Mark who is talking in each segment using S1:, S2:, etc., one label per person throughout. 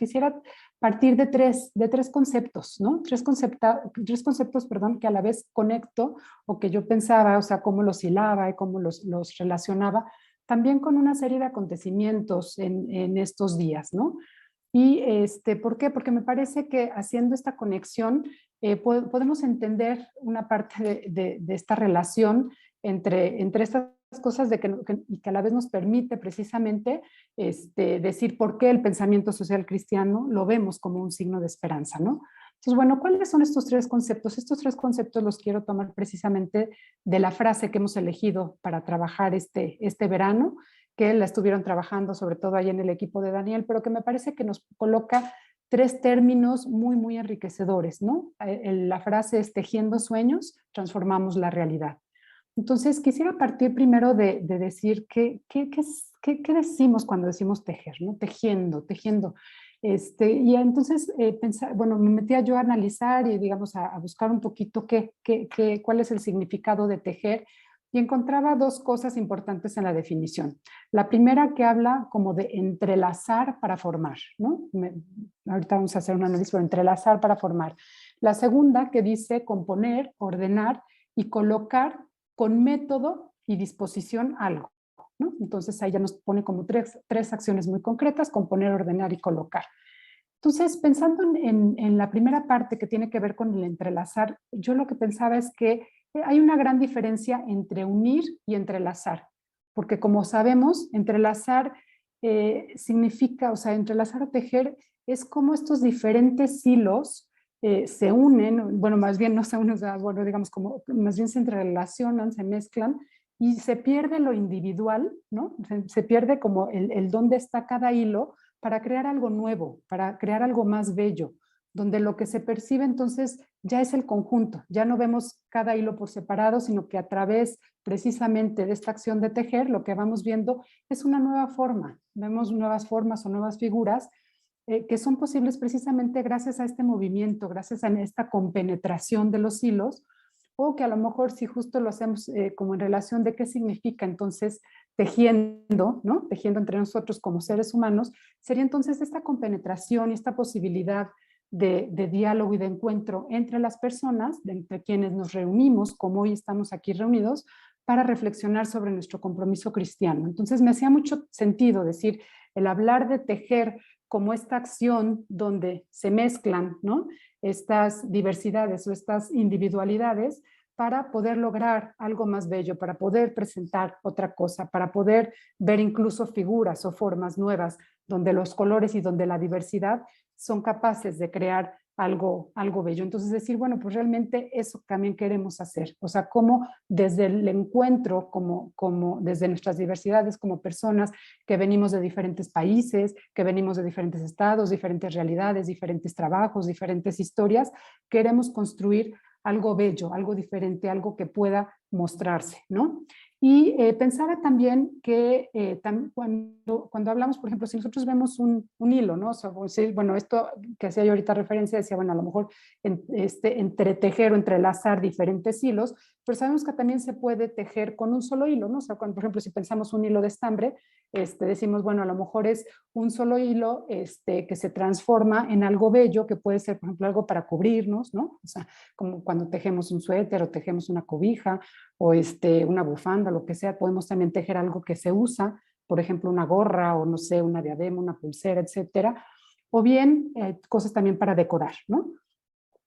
S1: quisiera partir de tres conceptos, ¿no? Tres conceptos, perdón, que a la vez conecto o que yo pensaba, o sea, cómo los hilaba y cómo los relacionaba, también con una serie de acontecimientos en estos días, ¿no? Y ¿por qué? Porque me parece que haciendo esta conexión podemos entender una parte de esta relación entre estas cosas y que a la vez nos permite precisamente decir por qué el pensamiento social cristiano lo vemos como un signo de esperanza, ¿no? Entonces, bueno, ¿cuáles son estos tres conceptos? Estos tres conceptos los quiero tomar precisamente de la frase que hemos elegido para trabajar este verano, que la estuvieron trabajando sobre todo ahí en el equipo de Daniel, pero que me parece que nos coloca tres términos muy, muy enriquecedores, ¿no? La frase es tejiendo sueños, transformamos la realidad. Entonces, quisiera partir primero de decir qué decimos cuando decimos tejer, ¿no? Tejiendo, tejiendo. Y entonces, bueno, me metía yo a analizar y, digamos, a buscar un poquito cuál es el significado de tejer y encontraba dos cosas importantes en la definición. La primera que habla como de entrelazar para formar, ¿no? Ahorita vamos a hacer un análisis sobre entrelazar para formar. La segunda que dice componer, ordenar y colocar con método y disposición algo, ¿no? Entonces ahí ya nos pone como tres acciones muy concretas: componer, ordenar y colocar. Entonces, pensando en la primera parte que tiene que ver con el entrelazar, yo lo que pensaba es que hay una gran diferencia entre unir y entrelazar, porque como sabemos, entrelazar significa, o sea, entrelazar o tejer es como estos diferentes hilos se unen, bueno, más bien no se unen, o sea, bueno, digamos, como más bien se entrerelacionan, se mezclan y se pierde lo individual, ¿no? Se pierde como el dónde está cada hilo para crear algo nuevo, para crear algo más bello, donde lo que se percibe entonces ya es el conjunto, ya no vemos cada hilo por separado, sino que a través precisamente de esta acción de tejer, lo que vamos viendo es una nueva forma, vemos nuevas formas o nuevas figuras que son posibles precisamente gracias a este movimiento, gracias a esta compenetración de los hilos, o que a lo mejor si justo lo hacemos como en relación de qué significa entonces tejiendo, ¿no? Tejiendo entre nosotros como seres humanos, sería entonces esta compenetración y esta posibilidad de diálogo y de encuentro entre las personas, entre quienes nos reunimos, como hoy estamos aquí reunidos, para reflexionar sobre nuestro compromiso cristiano. Entonces me hacía mucho sentido decir, el hablar de tejer como esta acción donde se mezclan, ¿no?, estas diversidades o estas individualidades para poder lograr algo más bello, para poder presentar otra cosa, para poder ver incluso figuras o formas nuevas donde los colores y donde la diversidad son capaces de crear algo bello. Entonces decir, bueno, pues realmente eso también queremos hacer. O sea, cómo desde el encuentro, como desde nuestras diversidades como personas que venimos de diferentes países, que venimos de diferentes estados, diferentes realidades, diferentes trabajos, diferentes historias, queremos construir algo bello, algo diferente, algo que pueda mostrarse, ¿no? Y pensaba también que cuando hablamos, por ejemplo, si nosotros vemos un hilo, ¿no? O sea, bueno, esto que hacía yo ahorita referencia, decía, bueno, a lo mejor entretejer o entrelazar diferentes hilos, pero sabemos que también se puede tejer con un solo hilo, ¿no? O sea, cuando, por ejemplo, si pensamos un hilo de estambre, decimos, bueno, a lo mejor es un solo hilo que se transforma en algo bello, que puede ser, por ejemplo, algo para cubrirnos, ¿no? O sea, como cuando tejemos un suéter o tejemos una cobija o una bufanda, lo que sea, podemos también tejer algo que se usa, por ejemplo, una gorra o no sé, una diadema, una pulsera, etcétera, o bien cosas también para decorar, ¿no?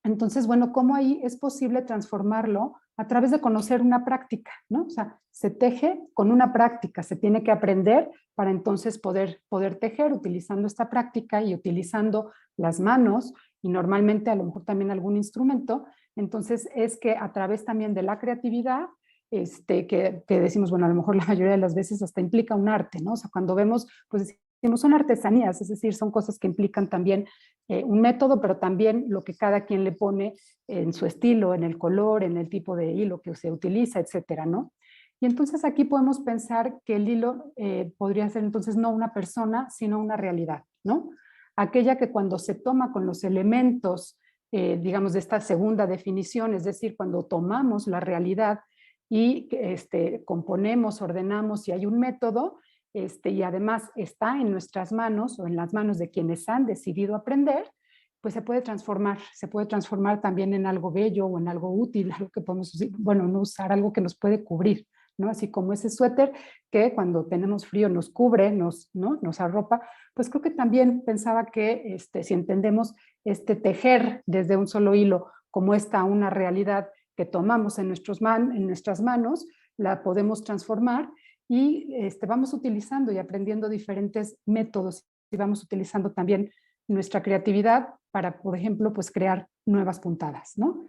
S1: Entonces, bueno, ¿cómo ahí es posible transformarlo a través de conocer una práctica, ¿no? O sea, se teje con una práctica, se tiene que aprender para entonces poder tejer utilizando esta práctica y utilizando las manos y normalmente a lo mejor también algún instrumento. Entonces es que a través también de la creatividad, que decimos, bueno, a lo mejor la mayoría de las veces hasta implica un arte, ¿no? O sea, cuando vemos, pues decimos, son artesanías, es decir, son cosas que implican también un método, pero también lo que cada quien le pone en su estilo, en el color, en el tipo de hilo que se utiliza, etcétera, ¿no? Y entonces aquí podemos pensar que el hilo podría ser entonces no una persona, sino una realidad, ¿no? Aquella que cuando se toma con los elementos, digamos, de esta segunda definición, es decir, cuando tomamos la realidad y componemos, ordenamos y hay un método, y además está en nuestras manos o en las manos de quienes han decidido aprender, pues se puede transformar también en algo bello o en algo útil, algo que podemos, bueno, no usar, algo que nos puede cubrir, ¿no? Así como ese suéter que cuando tenemos frío nos cubre, ¿no? Nos arropa, pues creo que también pensaba que si entendemos tejer desde un solo hilo como una realidad que tomamos en nuestras manos, la podemos transformar y vamos utilizando y aprendiendo diferentes métodos y vamos utilizando también nuestra creatividad para, por ejemplo, pues crear nuevas puntadas, ¿no?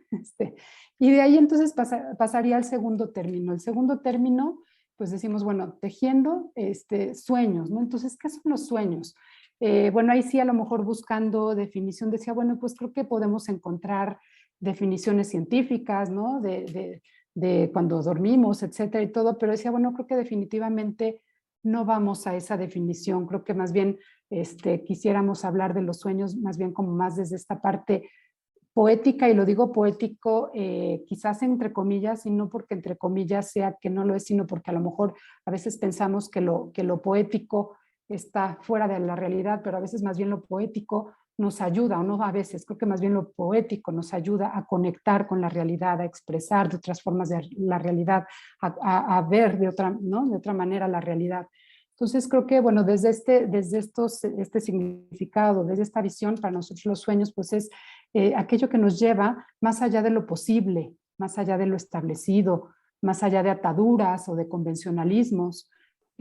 S1: Y de ahí entonces pasaría al segundo término. El segundo término, pues decimos, bueno, tejiendo sueños, ¿no? Entonces, ¿qué son los sueños? Bueno, ahí sí a lo mejor buscando definición decía, bueno, pues creo que podemos encontrar definiciones científicas, ¿no? De cuando dormimos, etcétera y todo, pero decía, bueno, creo que definitivamente no vamos a esa definición, creo que más bien quisiéramos hablar de los sueños más bien como más desde esta parte poética, y lo digo poético quizás entre comillas, y no porque entre comillas sea que no lo es, sino porque a lo mejor a veces pensamos que lo poético está fuera de la realidad, pero a veces más bien lo poético nos ayuda, o no a veces, creo que más bien lo poético nos ayuda a conectar con la realidad, a expresar de otras formas de la realidad, a ver de otra, ¿no? De otra manera la realidad. Entonces creo que, bueno, desde este significado, desde esta visión, para nosotros los sueños, pues es aquello que nos lleva más allá de lo posible, más allá de lo establecido, más allá de ataduras o de convencionalismos,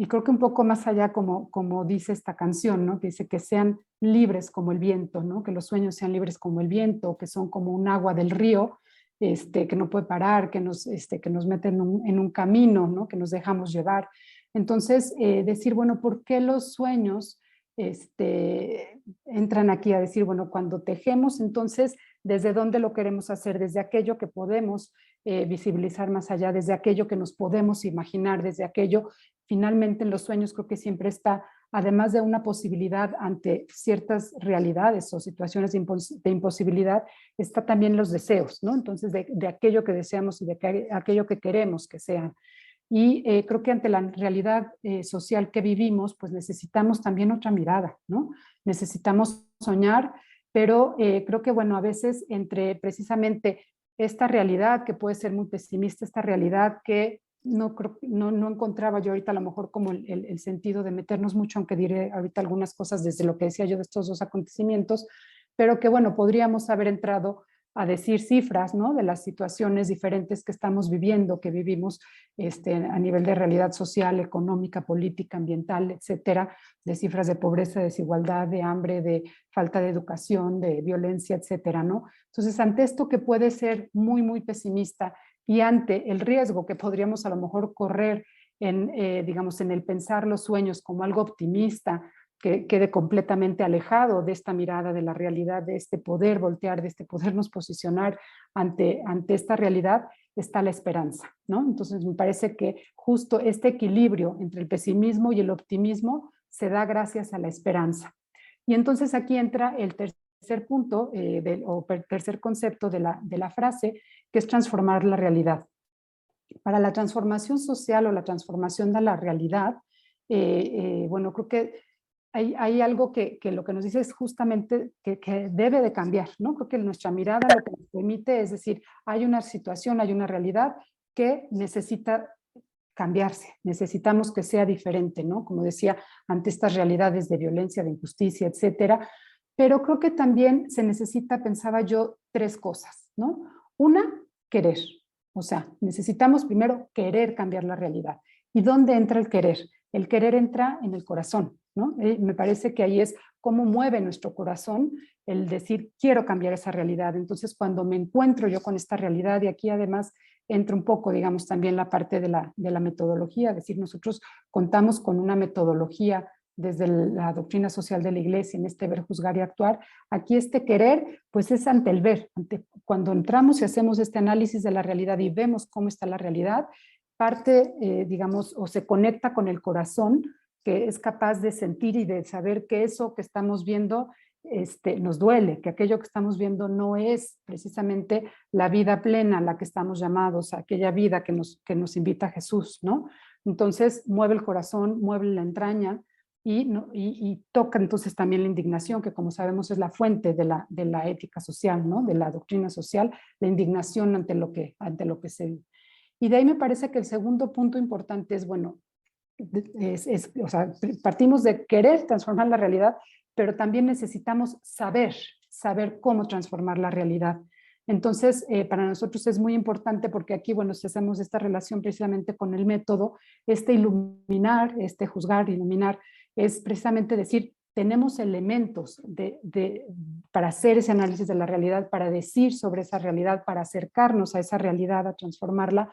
S1: y creo que un poco más allá, como dice esta canción, ¿no? Que dice que sean libres como el viento, ¿no? Que los sueños sean libres como el viento, que son como un agua del río, que no puede parar, que nos mete en un camino, ¿no? Que nos dejamos llevar. Entonces, decir, bueno, ¿por qué los sueños entran aquí a decir, bueno, cuando tejemos, entonces, ¿desde dónde lo queremos hacer? Desde aquello que podemos visibilizar más allá, desde aquello que nos podemos imaginar, desde aquello, finalmente en los sueños creo que siempre está, además de una posibilidad ante ciertas realidades o situaciones de imposibilidad, está también los deseos, ¿no? Entonces, de aquello que deseamos y de aquello que queremos que sean. Y creo que ante la realidad social que vivimos, pues necesitamos también otra mirada, ¿no? Necesitamos soñar, pero creo que, bueno, a veces entre precisamente esta realidad que puede ser muy pesimista, esta realidad que no encontraba yo ahorita a lo mejor como el sentido de meternos mucho, aunque diré ahorita algunas cosas desde lo que decía yo de estos dos acontecimientos, pero que, bueno, podríamos haber entrado a decir cifras, ¿no? De las situaciones diferentes que estamos viviendo, que vivimos a nivel de realidad social, económica, política, ambiental, etcétera, de cifras de pobreza, de desigualdad, de hambre, de falta de educación, de violencia, etcétera, ¿no? Entonces, ante esto que puede ser muy, muy pesimista y ante el riesgo que podríamos a lo mejor correr digamos, en el pensar los sueños como algo optimista, que quede completamente alejado de esta mirada de la realidad, de este poder voltear, de este podernos posicionar ante esta realidad, está la esperanza, ¿no? Entonces me parece que justo este equilibrio entre el pesimismo y el optimismo se da gracias a la esperanza. Y entonces aquí entra el tercer punto o tercer concepto de la frase, que es transformar la realidad. Para la transformación social o la transformación de la realidad, bueno, creo que hay algo que lo que nos dice es justamente que debe de cambiar, ¿no? Creo que nuestra mirada lo que nos permite es decir, hay una situación, hay una realidad que necesita cambiarse, necesitamos que sea diferente, ¿no? Como decía, ante estas realidades de violencia, de injusticia, etcétera, pero creo que también se necesita, pensaba yo, tres cosas, ¿no? Una, querer, o sea, necesitamos primero querer cambiar la realidad. ¿Y dónde entra el querer? El querer entra en el corazón, ¿no? Me parece que ahí es cómo mueve nuestro corazón el decir, quiero cambiar esa realidad. Entonces, cuando me encuentro yo con esta realidad, y aquí además entra un poco, digamos, también la parte de la metodología, es decir, nosotros contamos con una metodología desde la doctrina social de la Iglesia, en este ver, juzgar y actuar. Aquí este querer, pues es ante el ver, cuando entramos y hacemos este análisis de la realidad y vemos cómo está la realidad, parte, digamos, o se conecta con el corazón, que es capaz de sentir y de saber que eso que estamos viendo nos duele, que aquello que estamos viendo no es precisamente la vida plena a la que estamos llamados, aquella vida que nos invita Jesús, ¿no? Entonces mueve el corazón, mueve la entraña y toca entonces también la indignación, que como sabemos es la fuente de la ética social, ¿no? De la doctrina social, la indignación ante lo que se vive. Y de ahí me parece que el segundo punto importante es, bueno, o sea, partimos de querer transformar la realidad, pero también necesitamos saber cómo transformar la realidad. Entonces, para nosotros es muy importante porque aquí, bueno, si hacemos esta relación precisamente con el método, iluminar, juzgar, iluminar, es precisamente decir, tenemos elementos para hacer ese análisis de la realidad, para decir sobre esa realidad, para acercarnos a esa realidad, a transformarla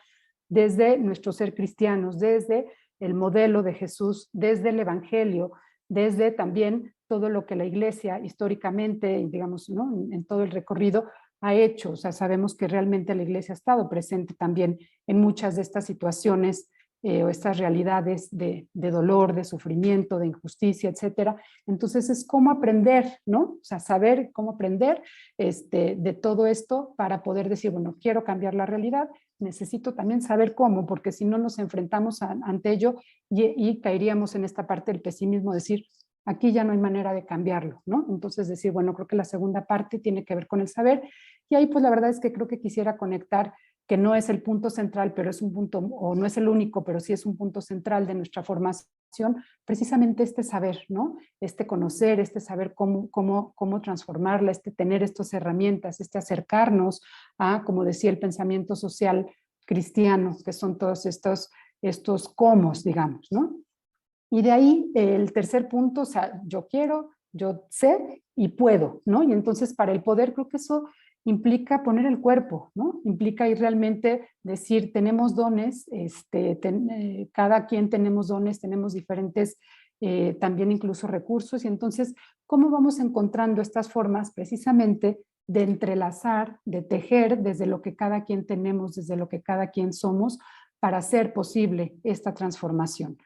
S1: desde nuestro ser cristianos, desde el modelo de Jesús, desde el Evangelio, desde también todo lo que la Iglesia históricamente, digamos, ¿no? en todo el recorrido ha hecho. O sea, sabemos que realmente la Iglesia ha estado presente también en muchas de estas situaciones o estas realidades de dolor, de sufrimiento, de injusticia, etcétera. Entonces es cómo aprender, ¿no? O sea, saber cómo aprender de todo esto para poder decir, bueno, quiero cambiar la realidad, necesito también saber cómo, porque si no nos enfrentamos ante ello y caeríamos en esta parte del pesimismo, decir, aquí ya no hay manera de cambiarlo, ¿no? Entonces decir, bueno, creo que la segunda parte tiene que ver con el saber, y ahí pues la verdad es que creo que quisiera conectar que no es el punto central, pero es un punto, o no es el único, pero sí es un punto central de nuestra formación, precisamente este saber, ¿no? Este conocer, este saber cómo transformarla, tener estas herramientas, acercarnos a, como decía, el pensamiento social cristiano, que son todos estos cómo, digamos, ¿no? Y de ahí el tercer punto, o sea, yo quiero, yo sé y puedo, ¿no? Y entonces para el poder creo que eso implica poner el cuerpo, ¿no? Implica ir realmente decir, tenemos dones, cada quien tenemos dones, tenemos diferentes también incluso recursos, y entonces, ¿cómo vamos encontrando estas formas precisamente de entrelazar, de tejer desde lo que cada quien tenemos, desde lo que cada quien somos, para hacer posible esta transformación?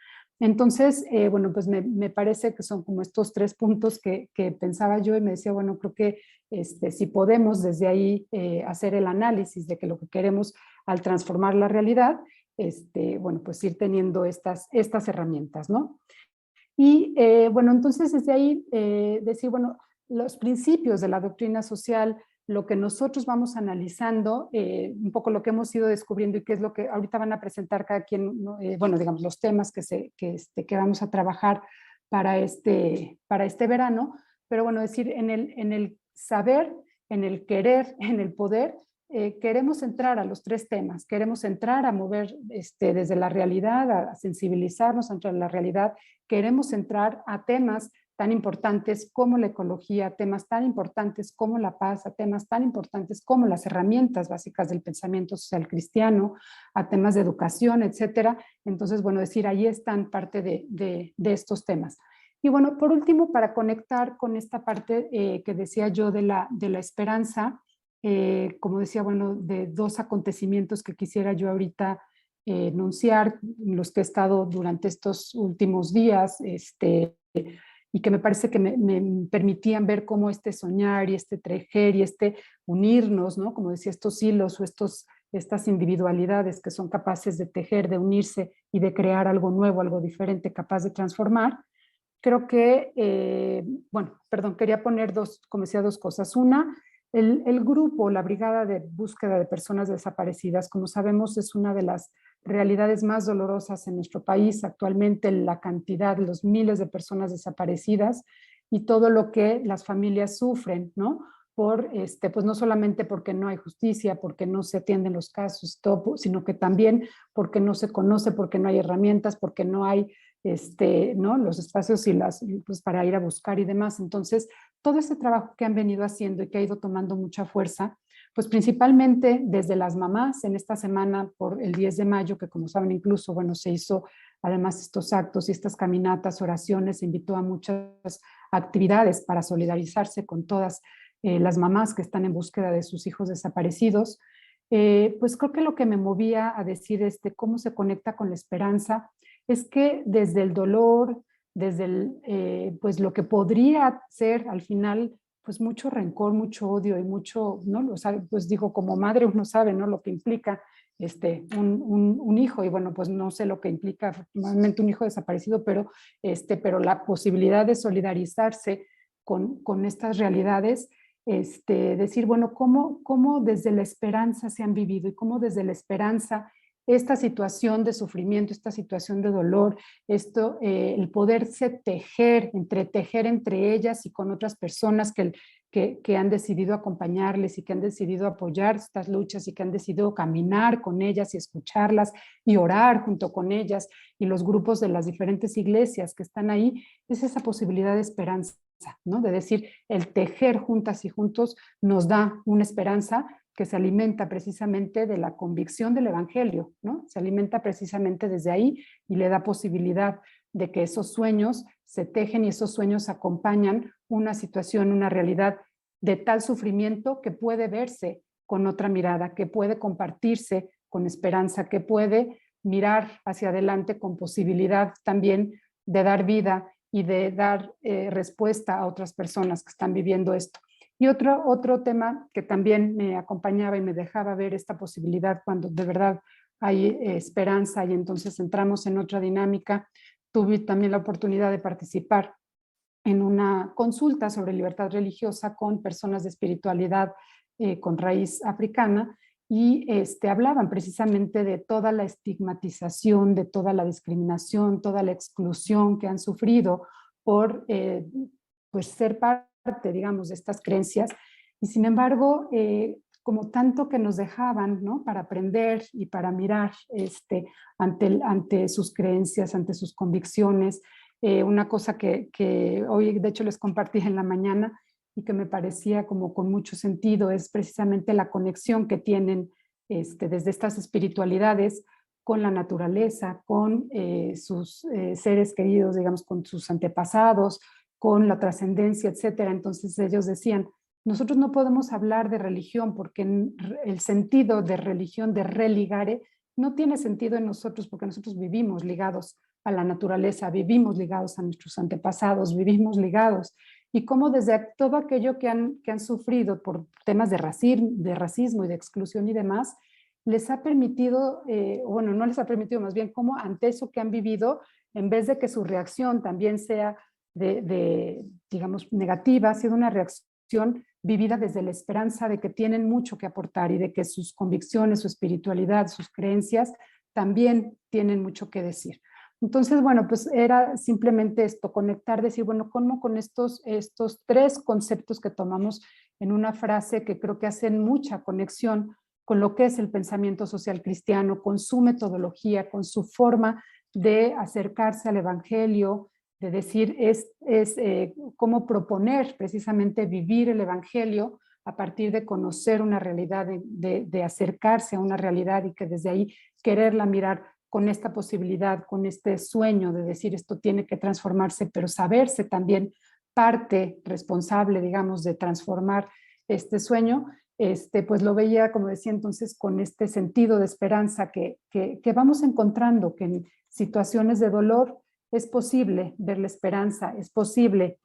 S1: Entonces, bueno, pues me parece que son como estos tres puntos que pensaba yo y me decía, bueno, creo que si podemos desde ahí hacer el análisis de que lo que queremos al transformar la realidad, bueno, pues ir teniendo estas herramientas, ¿no? Y bueno, entonces desde ahí decir, bueno, los principios de la doctrina social, lo que nosotros vamos analizando, un poco lo que hemos ido descubriendo y qué es lo que ahorita van a presentar cada quien, ¿no? Bueno, digamos, los temas que vamos a trabajar para este verano, pero bueno, decir, en el saber, en el querer, en el poder, queremos entrar a los tres temas, queremos entrar a mover desde la realidad, a sensibilizarnos ante la realidad, queremos entrar a temas tan importantes como la ecología, temas tan importantes como la paz, a temas tan importantes como las herramientas básicas del pensamiento social cristiano, a temas de educación, etcétera. Entonces, bueno, decir, ahí están parte de estos temas. Y bueno, por último, para conectar con esta parte que decía yo de la esperanza, como decía, bueno, de dos acontecimientos que quisiera yo ahorita enunciar, los que he estado durante estos últimos días, y que me parece que me permitían ver cómo soñar y tejer y unirnos, ¿no? Como decía, estos hilos o estas individualidades que son capaces de tejer, de unirse y de crear algo nuevo, algo diferente, capaz de transformar. Creo que, bueno, perdón, quería poner como decía, dos cosas. Una, el grupo, la Brigada de Búsqueda de Personas Desaparecidas, como sabemos, es una de las realidades más dolorosas en nuestro país. Actualmente la cantidad, los miles de personas desaparecidas y todo lo que las familias sufren, ¿no? Pues no solamente porque no hay justicia, porque no se atienden los casos, todo, sino que también porque no se conoce, porque no hay herramientas, porque no hay ¿no? los espacios pues para ir a buscar y demás. Entonces, todo ese trabajo que han venido haciendo y que ha ido tomando mucha fuerza, pues principalmente desde las mamás en esta semana por el 10 de mayo, que como saben incluso, bueno, se hizo además estos actos y estas caminatas, oraciones, se invitó a muchas actividades para solidarizarse con todas las mamás que están en búsqueda de sus hijos desaparecidos. Pues creo que lo que me movía a decir cómo se conecta con la esperanza es que desde el dolor, desde pues lo que podría ser al final pues mucho rencor, mucho odio y mucho, ¿no? Lo sabe, pues digo, como madre uno sabe, ¿no? Lo que implica un hijo, y bueno, pues no sé lo que implica afortunadamente un hijo desaparecido, pero la posibilidad de solidarizarse con estas realidades, decir, bueno, cómo desde la esperanza se han vivido y cómo desde la esperanza esta situación de sufrimiento, esta situación de dolor, el poderse entretejer entre ellas y con otras personas que han decidido acompañarles y que han decidido apoyar estas luchas y que han decidido caminar con ellas y escucharlas y orar junto con ellas, y los grupos de las diferentes iglesias que están ahí, es esa posibilidad de esperanza, ¿no? De decir, el tejer juntas y juntos nos da una esperanza que se alimenta precisamente de la convicción del evangelio, ¿no? Se alimenta precisamente desde ahí y le da posibilidad de que esos sueños se tejen y esos sueños acompañan una situación, una realidad de tal sufrimiento que puede verse con otra mirada, que puede compartirse con esperanza, que puede mirar hacia adelante con posibilidad también de dar vida y de dar respuesta a otras personas que están viviendo esto. Y otro tema que también me acompañaba y me dejaba ver esta posibilidad cuando de verdad hay esperanza y entonces entramos en otra dinámica. Tuve también la oportunidad de participar en una consulta sobre libertad religiosa con personas de espiritualidad con raíz africana, y hablaban precisamente de toda la estigmatización, de toda la discriminación, toda la exclusión que han sufrido por pues ser parte, digamos, de estas creencias. Y sin embargo, como tanto que nos dejaban, ¿no? Para aprender y para mirar ante sus creencias, ante sus convicciones. Una cosa que hoy de hecho les compartí en la mañana y que me parecía como con mucho sentido es precisamente la conexión que tienen desde estas espiritualidades con la naturaleza, con sus seres queridos, digamos, con sus antepasados, con la trascendencia, etcétera. Entonces ellos decían, nosotros no podemos hablar de religión porque el sentido de religión, de religare, no tiene sentido en nosotros porque nosotros vivimos ligados a la naturaleza, vivimos ligados a nuestros antepasados, vivimos ligados. Y cómo desde todo aquello que han sufrido por temas de racismo y de exclusión y demás, les ha permitido, bueno, no les ha permitido, más bien cómo ante eso que han vivido, en vez de que su reacción también sea digamos, negativa, ha sido una reacción vivida desde la esperanza de que tienen mucho que aportar y de que sus convicciones, su espiritualidad, sus creencias también tienen mucho que decir. Entonces, bueno, pues era simplemente esto, conectar, decir, bueno, ¿cómo con estos tres conceptos que tomamos en una frase que creo que hacen mucha conexión con lo que es el pensamiento social cristiano, con su metodología, con su forma de acercarse al evangelio, de decir, cómo proponer precisamente vivir el evangelio a partir de conocer una realidad, de acercarse a una realidad y que desde ahí quererla mirar con esta posibilidad, con este sueño de decir esto tiene que transformarse, pero saberse también parte responsable, digamos, de transformar este sueño, pues lo veía, como decía entonces, con este sentido de esperanza que vamos encontrando, que en situaciones de dolor es posible ver la esperanza, es posible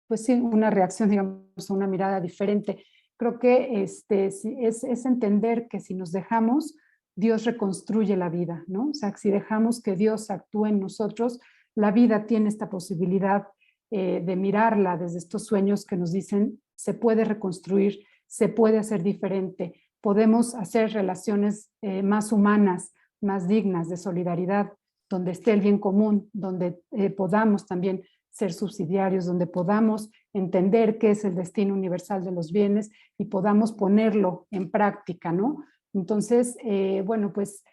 S1: pues sí, una reacción, digamos, una mirada diferente. Creo que es entender que si nos dejamos, Dios reconstruye la vida, ¿no? O sea, si dejamos que Dios actúe en nosotros, la vida tiene esta posibilidad de mirarla desde estos sueños que nos dicen, se puede reconstruir, se puede hacer diferente, podemos hacer relaciones más humanas, más dignas, de solidaridad, donde esté el bien común, donde podamos también ser subsidiarios, donde podamos entender qué es el destino universal de los bienes y podamos ponerlo en práctica, ¿no? Entonces, bueno, pues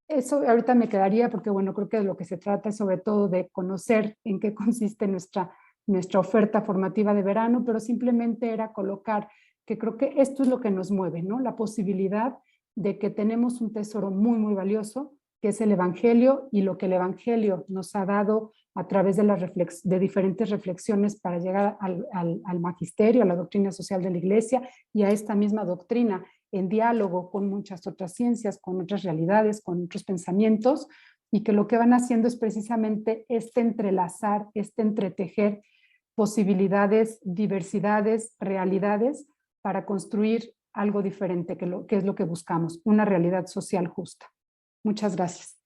S1: eso ahorita me quedaría porque, bueno, creo que de lo que se trata es sobre todo de conocer en qué consiste nuestra oferta formativa de verano, pero simplemente era colocar que creo que esto es lo que nos mueve, ¿no? La posibilidad de que tenemos un tesoro muy, muy valioso, que es el Evangelio, y lo que el Evangelio nos ha dado a través de diferentes reflexiones para llegar al magisterio, a la doctrina social de la Iglesia y a esta misma doctrina en diálogo con muchas otras ciencias, con otras realidades, con otros pensamientos, y que lo que van haciendo es precisamente entrelazar, entretejer posibilidades, diversidades, realidades para construir algo diferente que es lo que buscamos, una realidad social justa. Muchas gracias.